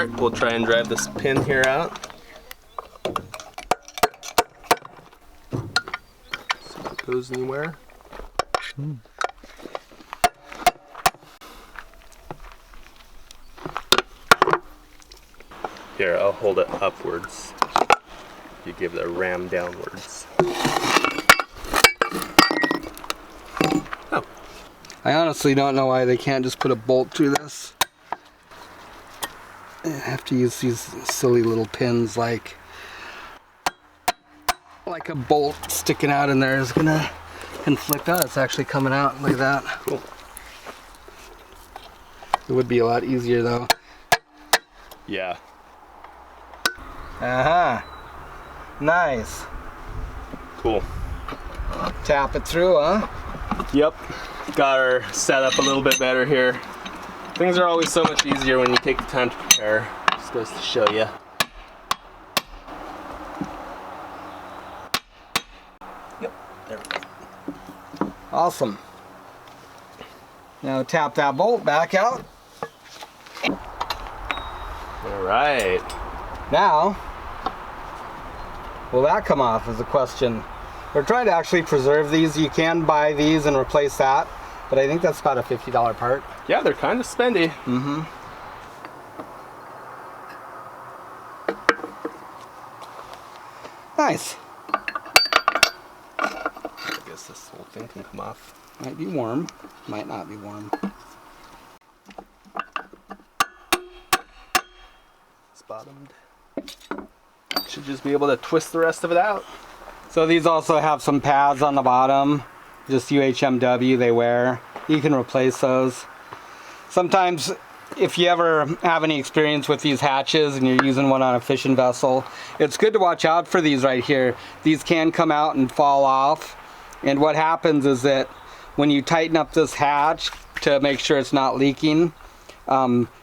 Alright, we'll try and drive this pin here out. See if it goes anywhere. Here, I'll hold it upwards. You give it a ram downwards. Oh. I honestly don't know why they can't just put a bolt through this. I have to use these silly little pins like a bolt sticking out in there is gonna conflict. Oh, it's actually coming out like that. Cool. It would be a lot easier though. Yeah. Nice. Cool. Tap it through, huh? Yep. Got her set up a little bit better here. Things are always so much easier when you take the time to prepare. Just goes to show you. Yep. There we go. Awesome. Now tap that bolt back out. All right. Now, will that come off is the question. We're trying to actually preserve these. You can buy these and replace that, but I think that's about a $50 part. Yeah, they're kind of spendy. Mm-hmm. Nice. I guess this whole thing can come off. Might be warm, might not be warm. It's bottomed. Should just be able to twist the rest of it out. So these also have some pads on the bottom, just UHMW they wear. You can replace those. Sometimes if you ever have any experience with these hatches and you're using one on a fishing vessel, it's good to watch out for these right here. These can come out and fall off. And what happens is that when you tighten up this hatch to make sure it's not leaking,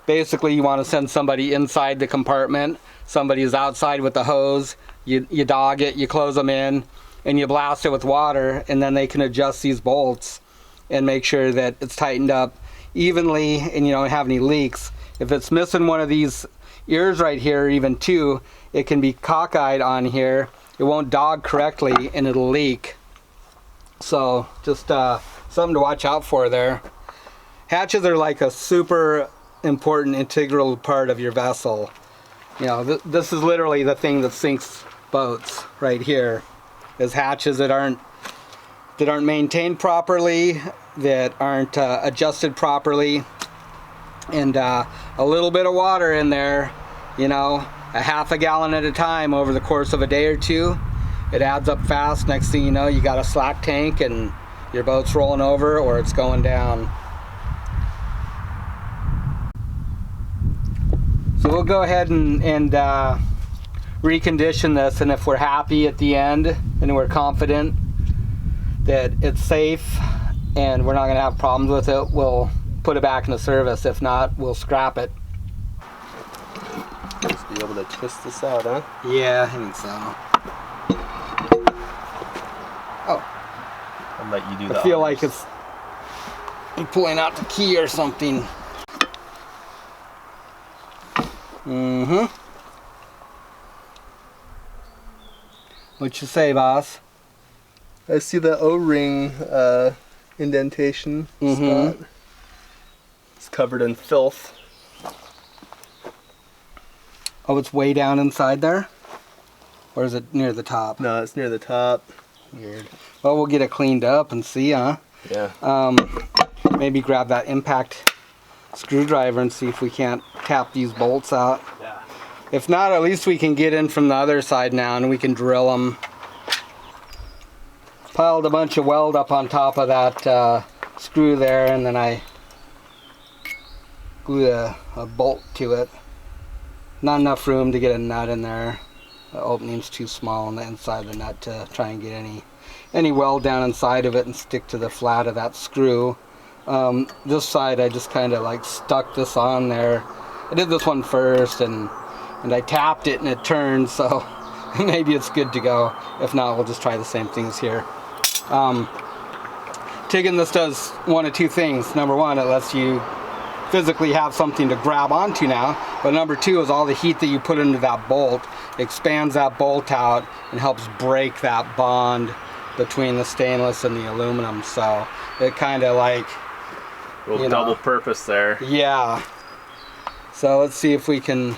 basically you want to send somebody inside the compartment. Somebody is outside with the hose. You dog it, you close them in, and you blast it with water, and then they can adjust these bolts and make sure that it's tightened up evenly and you don't have any leaks. If it's missing one of these ears right here, or even two, it can be cockeyed on here. It won't dog correctly and it'll leak. So just something to watch out for there. Hatches are like a super important integral part of your vessel. You know, this is literally the thing that sinks boats right here, is hatches that aren't maintained properly, that aren't adjusted properly, and a little bit of water in there, you know, a half a gallon at a time over the course of a day or two, it adds up fast. Next thing you know, you got a slack tank and your boat's rolling over or it's going down. So we'll go ahead and recondition this, and if we're happy at the end and we're confident that it's safe and we're not going to have problems with it, we'll put it back into service. If not, we'll scrap it. Just be able to twist this out, huh? Yeah, I think so. Oh. I'll let you do that. I feel like it's pulling out the key or something. Mm-hmm. What you say, boss? I see the O-ring indentation spot. It's covered in filth. Oh, it's way down inside there? Or is it near the top? No, it's near the top. Weird. Well, we'll get it cleaned up and see, huh? Yeah. Maybe grab that impact screwdriver and see if we can't tap these bolts out. Yeah. If not, at least we can get in from the other side now and we can drill them. Piled a bunch of weld up on top of that screw there, and then I glued a bolt to it. Not enough room to get a nut in there. The opening's too small on the inside of the nut to try and get any weld down inside of it and stick to the flat of that screw. This side I just kind of like stuck this on there. I did this one first and I tapped it and it turned, so maybe it's good to go. If not, we'll just try the same things here. TIGging this does one of two things. Number one, it lets you physically have something to grab onto now. But number two is all the heat that you put into that bolt expands that bolt out and helps break that bond between the stainless and the aluminum. So it kind of like, little double purpose there. Yeah. So let's see if we can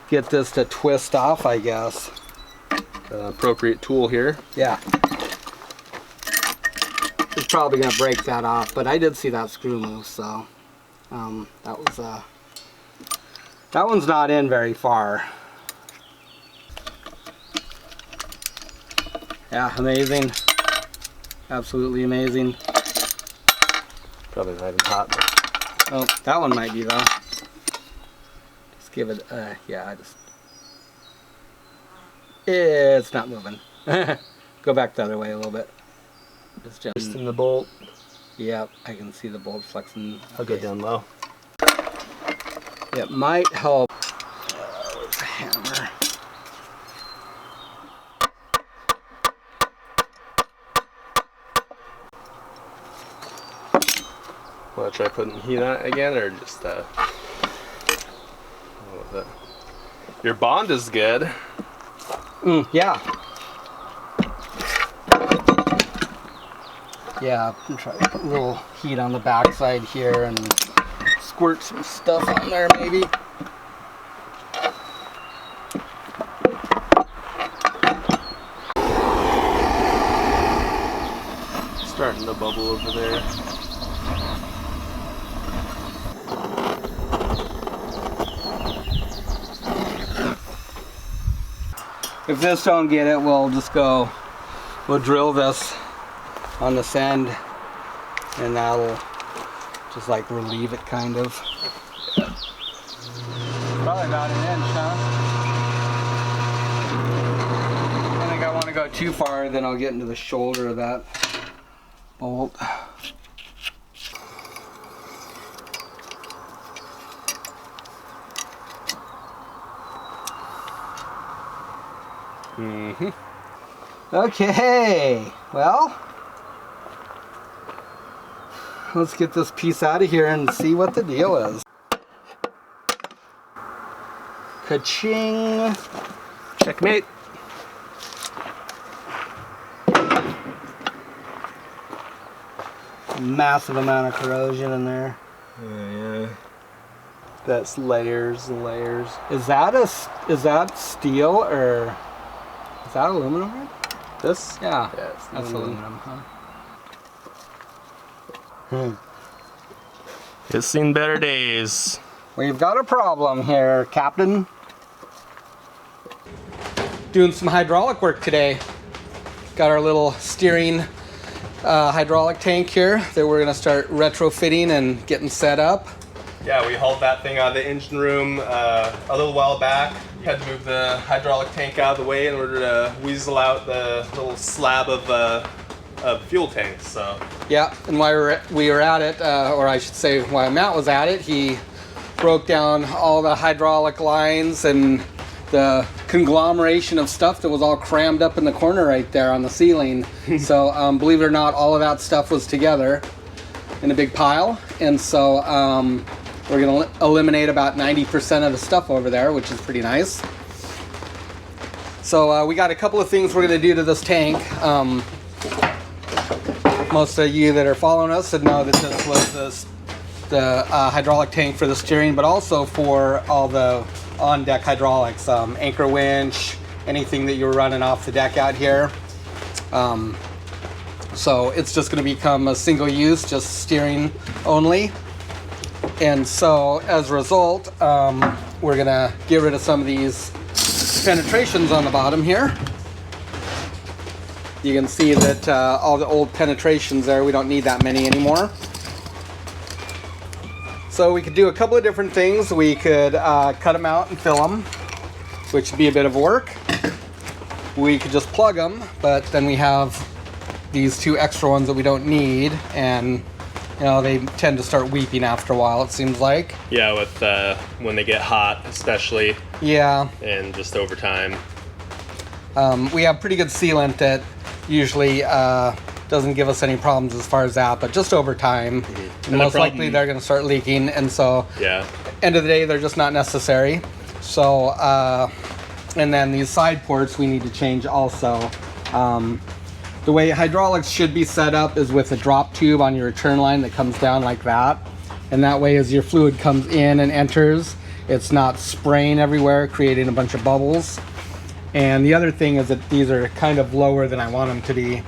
get this to twist off, I guess. Appropriate tool here. Yeah. It's probably gonna break that off, but I did see that screw move, so that one's not in very far. Yeah, amazing. Absolutely amazing. Probably not even hot. But... Oh, that one might be though. Just give it, yeah, it's not moving. Go back the other way a little bit. Just in the bolt. Yep, I can see the bolt flexing. I'll go down low. It might help. Where's the hammer? Want to try putting heat on it again, or just with it? Your bond is good. Yeah. Yeah, I'm trying to put a little heat on the backside here and squirt some stuff on there maybe. Starting to bubble over there. If this don't get it, we'll drill this on this end, and that'll just like relieve it kind of. Yeah. Probably about an inch, huh? I don't think I want to go too far, then I'll get into the shoulder of that bolt. Mm-hmm. Okay, well, let's get this piece out of here and see what the deal is. Ka-ching! Checkmate. Massive amount of corrosion in there. Yeah. That's layers and layers. Is that steel or is that aluminum? Right? This? Yeah. Yeah, That's aluminum, huh? It's seen better days. We've got a problem here, Captain. Doing some hydraulic work today. Got our little steering hydraulic tank here that we're gonna start retrofitting and getting set up. Yeah, we hauled that thing out of the engine room a little while back. We had to move the hydraulic tank out of the way in order to weasel out the little slab of fuel tanks. So yeah, and while we were at it, or I should say while Matt was at it, he broke down all the hydraulic lines and the conglomeration of stuff that was all crammed up in the corner right there on the ceiling. So believe it or not, all of that stuff was together in a big pile, and so we're going to eliminate about 90% of the stuff over there, which is pretty nice. So we got a couple of things we're going to do to this tank. Most of you that are following us would know that this was the hydraulic tank for the steering, but also for all the on-deck hydraulics, anchor winch, anything that you're running off the deck out here. So it's just going to become a single use, just steering only. And so as a result, we're going to get rid of some of these penetrations on the bottom here. You can see that all the old penetrations there, we don't need that many anymore. So we could do a couple of different things. We could cut them out and fill them, which would be a bit of work. We could just plug them, but then we have these two extra ones that we don't need, and you know, they tend to start weeping after a while, it seems like. yeah, with when they get hot, especially. Yeah. And just over time. We have pretty good sealant that usually doesn't give us any problems as far as that, but just over time, most likely they're going to start leaking, and so Yeah. end of the day, they're just not necessary. So, and then these side ports we need to change also. The way hydraulics should be set up is with a drop tube on your return line that comes down like that. And that way, as your fluid comes in and enters, it's not spraying everywhere, creating a bunch of bubbles. And the other thing is that these are kind of lower than I want them to be.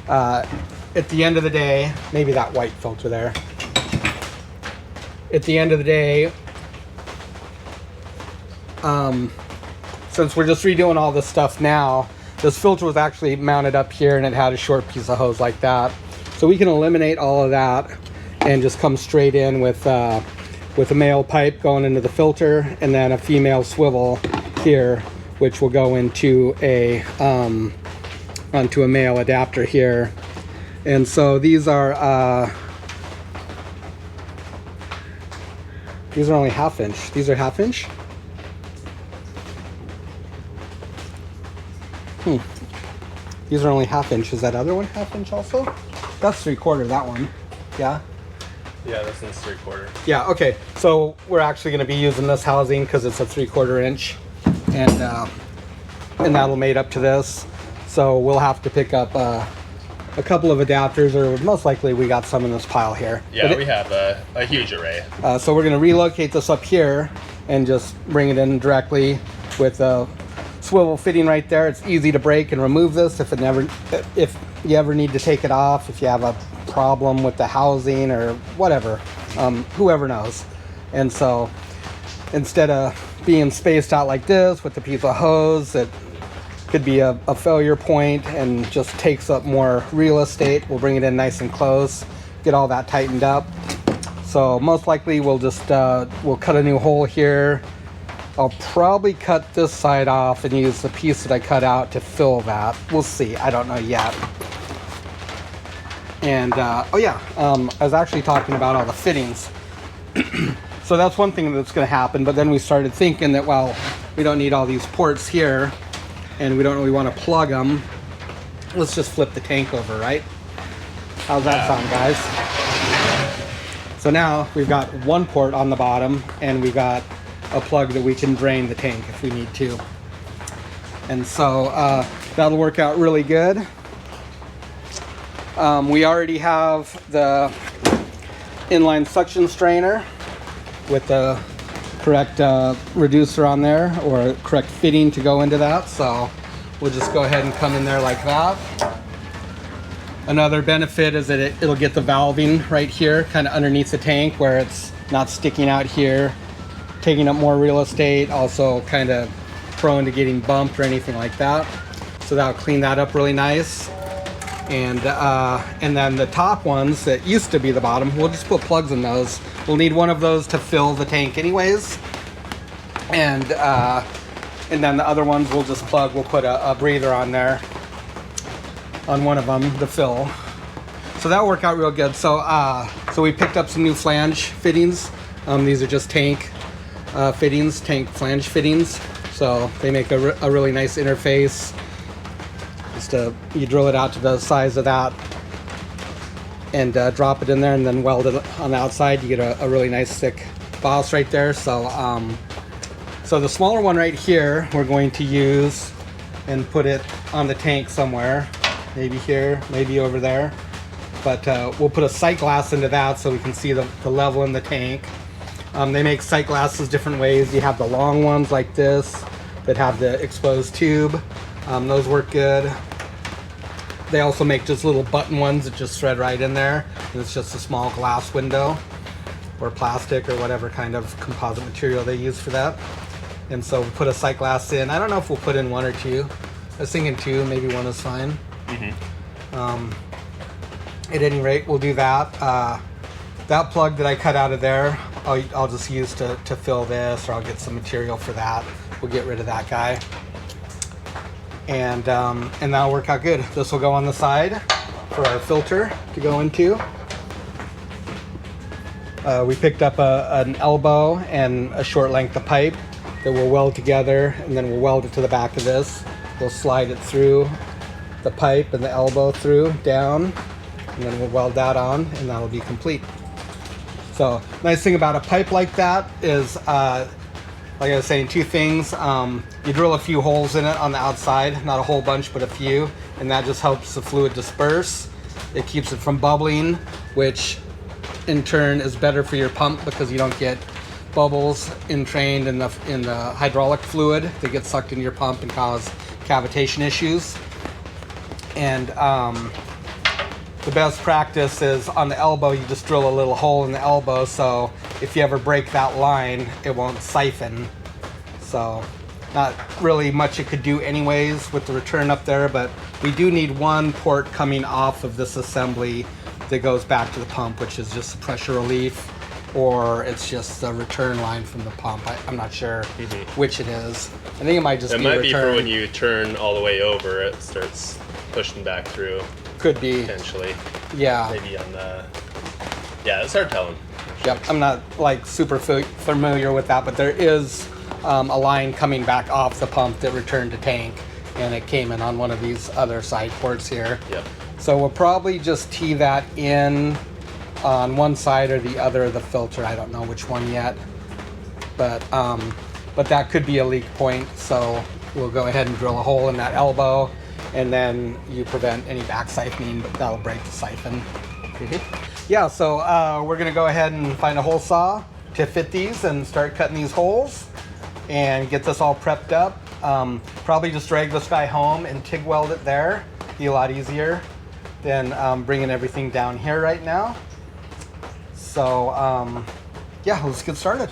At the end of the day, maybe that white filter there. At the end of the day, since we're just redoing all this stuff now, this filter was actually mounted up here and it had a short piece of hose like that. So we can eliminate all of that and just come straight in with a male pipe going into the filter, and then a female swivel here, which will go into onto a male adapter here. And so these are only 1/2 inch. These are 1/2 inch. These are only 1/2 inch. Is that other one 1/2 inch also? That's 3/4, that one. Yeah. Yeah, this one's 3/4. Yeah, okay. So we're actually going to be using this housing because it's a 3/4 inch, and that'll mate up to this. So we'll have to pick up a couple of adapters, or most likely we got some in this pile here. Yeah, we have a huge array. So we're going to relocate this up here and just bring it in directly with a swivel fitting right there. It's easy to break and remove this if you ever need to take it off, if you have a problem with the housing or whatever, whoever knows. And so instead of being spaced out like this with a piece of hose that could be a failure point and just takes up more real estate, we'll bring it in nice and close, get all that tightened up. So most likely we'll just we'll cut a new hole here. I'll probably cut this side off and use the piece that I cut out to fill that. We'll see, I don't know yet. And oh yeah, I was actually talking about all the fittings. So that's one thing that's going to happen, but then we started thinking that, well, we don't need all these ports here and we don't really want to plug them. Let's just flip the tank over, right? How's that sound, guys? So now we've got one port on the bottom and we got a plug that we can drain the tank if we need to. And so that'll work out really good. We already have the inline suction strainer with the correct reducer on there, or correct fitting to go into that. So we'll just go ahead and come in there like that. Another benefit is that it'll get the valving right here, kind of underneath the tank where it's not sticking out here, taking up more real estate, also kind of prone to getting bumped or anything like that. So that'll clean that up really nice. And then the top ones that used to be the bottom, we'll just put plugs in those. We'll need one of those to fill the tank anyways. And then the other ones we'll just plug, we'll put a breather on there, on one of them to fill. So that'll work out real good. So we picked up some new flange fittings. These are just tank fittings, tank flange fittings. So they make a really nice interface. You drill it out to the size of that and drop it in there and then weld it on the outside. You get a really nice thick boss right there. So so the smaller one right here we're going to use and put it on the tank somewhere, maybe here, maybe over there, but we'll put a sight glass into that so we can see the level in the tank. They make sight glasses different ways. You have the long ones like this that have the exposed tube. Those work good. They also make just little button ones that just thread right in there, and it's just a small glass window or plastic or whatever kind of composite material they use for that. And so we'll put a sight glass in. I don't know if we'll put in one or two. I was thinking two, maybe one is fine. At any rate, we'll do that. That plug that I cut out of there, I'll just use to fill this, or I'll get some material for that. We'll get rid of that guy. And that'll work out good. This will go on the side for our filter to go into. We picked up an elbow and a short length of pipe that we'll weld together, and then we'll weld it to the back of this. We'll slide it through the pipe and the elbow through, down, and then we'll weld that on, and that'll be complete. So nice thing about a pipe like that is, like I was saying, two things. You drill a few holes in it on the outside, not a whole bunch, but a few, and that just helps the fluid disperse. It keeps it from bubbling, which in turn is better for your pump because you don't get bubbles entrained in the hydraulic fluid that get sucked into your pump and cause cavitation issues. And the best practice is on the elbow, you just drill a little hole in the elbow, so if you ever break that line, it won't siphon. So not really much it could do anyways with the return up there, but we do need one port coming off of this assembly that goes back to the pump, which is just pressure relief, or it's just the return line from the pump. I'm not sure which it is. I think it might just be return. It might be be for when you turn all the way over, it starts pushing back through. Could be. Potentially. Yeah. Maybe on the... Yeah, it's hard telling. Yep, I'm not like super familiar with that, but there is a line coming back off the pump that returned to tank, and it came in on one of these other side ports here. Yep. So we'll probably just tee that in on one side or the other of the filter. I don't know which one yet, but that could be a leak point. So we'll go ahead and drill a hole in that elbow, and then you prevent any back siphoning, but that'll break the siphon. Yeah, so we're gonna go ahead and find a hole saw to fit these and start cutting these holes and get this all prepped up. Probably just drag this guy home and TIG weld it there. Be a lot easier than bringing everything down here right now. So yeah, let's get started.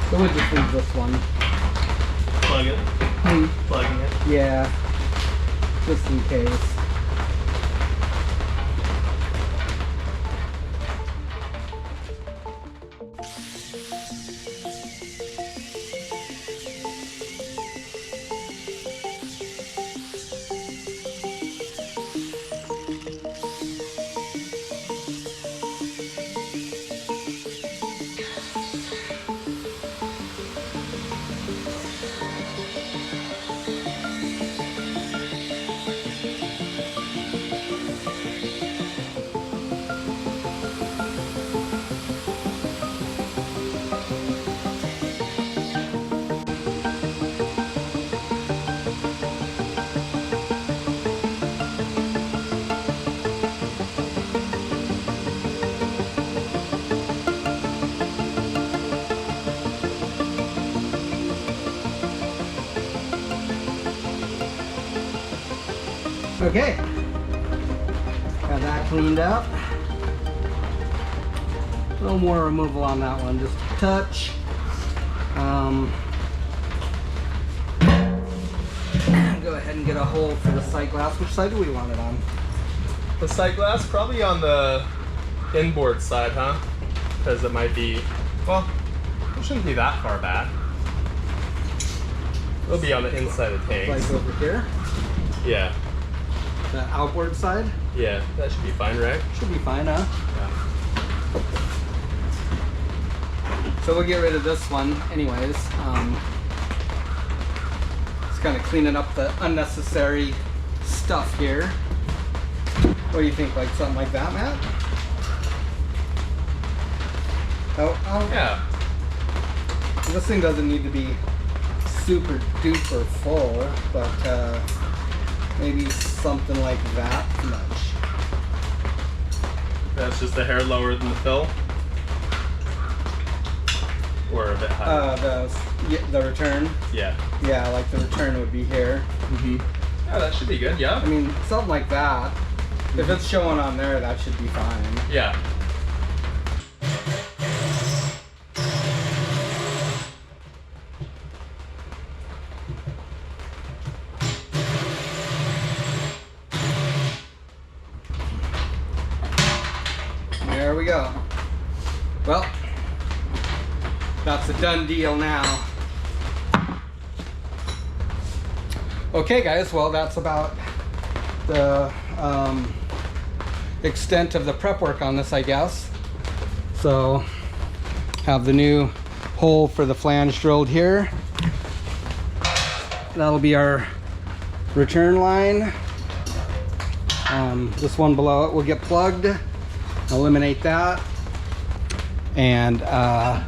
So we'll just leave this one. Plug it. Plugging it. Yeah, just in case. Okay, got that cleaned up. A little more removal on that one, just a touch. Go ahead and get a hole for the sight glass. Which side do we want it on? The sight glass probably on the inboard side, huh? Because it might be, well, it shouldn't be that far back. It'll be on the inside of the tanks. Like over here? Yeah. The outboard side? Yeah, that should be fine, right? Should be fine, huh? Yeah. So we'll get rid of this one anyways. Just kind of cleaning up the unnecessary stuff here. What do you think, like something like that, Matt? Oh. Yeah. This thing doesn't need to be super duper full, but maybe something like that much. That's just a hair lower than the fill? Or a bit higher? The return. Yeah. Yeah, like the return would be here. Yeah, that should be good, yeah. I mean, something like that. If it's showing on there, that should be fine. Yeah. There we go. Well, that's a done deal now. Okay guys, well that's about the extent of the prep work on this, I guess. So have the new hole for the flange drilled here. That'll be our return line. This one below it will get plugged. Eliminate that. And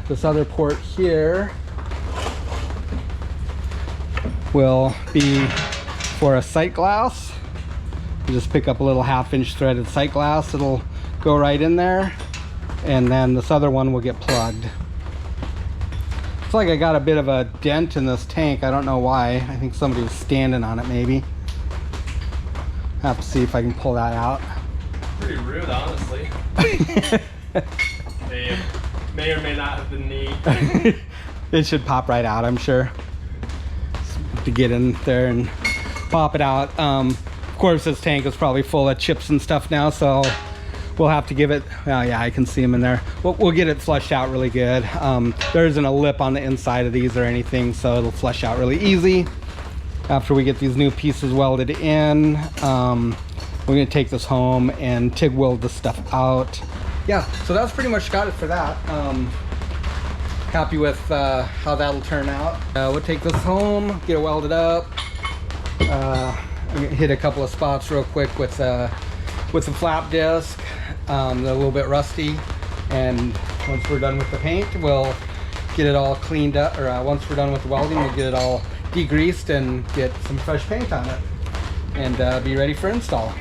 this other port here will be for a sight glass. You just pick up a little 1/2-inch threaded sight glass. It'll go right in there. And then this other one will get plugged. It's like I got a bit of a dent in this tank. I don't know why. I think somebody was standing on it maybe. I have to see if I can pull that out. Pretty rude, honestly. They may or may not have been neat. It should pop right out, I'm sure. To get in there and pop it out. Of course, this tank is probably full of chips and stuff now, so we'll have to give it, oh yeah, I can see them in there. We'll get it flushed out really good. There isn't a lip on the inside of these or anything, so it'll flush out really easy. After we get these new pieces welded in, we're gonna take this home and TIG weld this stuff out. Yeah, so that's pretty much got it for that. Happy with how that'll turn out. We'll take this home, get it welded up. I'm gonna hit a couple of spots real quick with the flap disc. They're a little bit rusty, and once we're done with the paint, we'll get it all cleaned up, or once we're done with the welding, we'll get it all degreased and get some fresh paint on it and be ready for install.